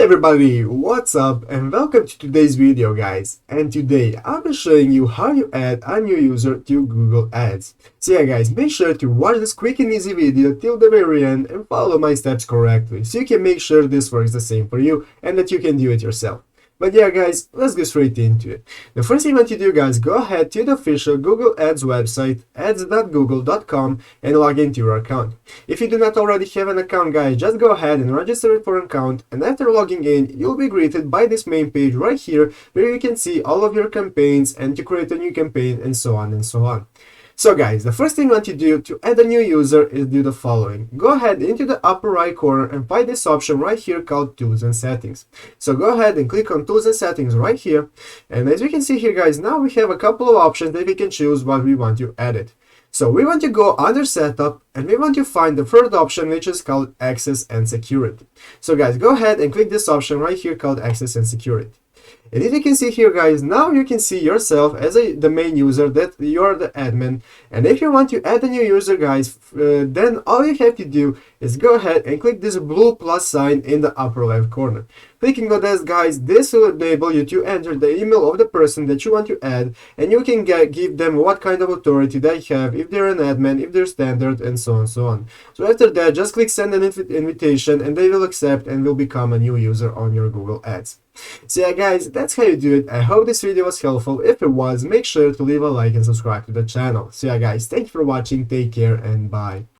everybody, what's up and welcome to today's video guys. And today I'll be showing you how you add a new user to Google Ads. So yeah guys, make sure to watch this quick and easy video till the very end and follow my steps correctly so you can make sure this works the same for you and that you can do it yourself. But yeah guys, let's go straight into it. The first thing you want to do guys, go ahead to the official Google Ads website, ads.google.com, and log into your account. If you do not already have an account guys, just go ahead and register it for an account, and after logging in, you'll be greeted by this main page right here where you can see all of your campaigns and to create a new campaign and so on and so on. So guys, the first thing you want to do to add a new user is do the following. Go ahead into the upper right corner and find this option right here called Tools and Settings. So go ahead and click on Tools and Settings right here. And as you can see here guys, now we have a couple of options that we can choose what we want to edit. So we want to go under Setup and we want to find the third option which is called Access and Security. So guys, go ahead and click this option right here called Access and Security. And as you can see here guys, now you can see yourself as the main user, that you're the admin. And if you want to add a new user guys, then all you have to do is go ahead and click this blue plus sign in the upper left corner. Clicking on this guys, this will enable you to enter the email of the person that you want to add, and you can give them what kind of authority they have, if they're an admin, if they're standard, and so on and so on. So after that, just click send an invitation and they will accept and will become a new user on your Google Ads. So yeah guys, that's how you do it. I hope this video was helpful. If it was, make sure to leave a like and subscribe to the channel. So yeah guys, thank you for watching, take care and bye.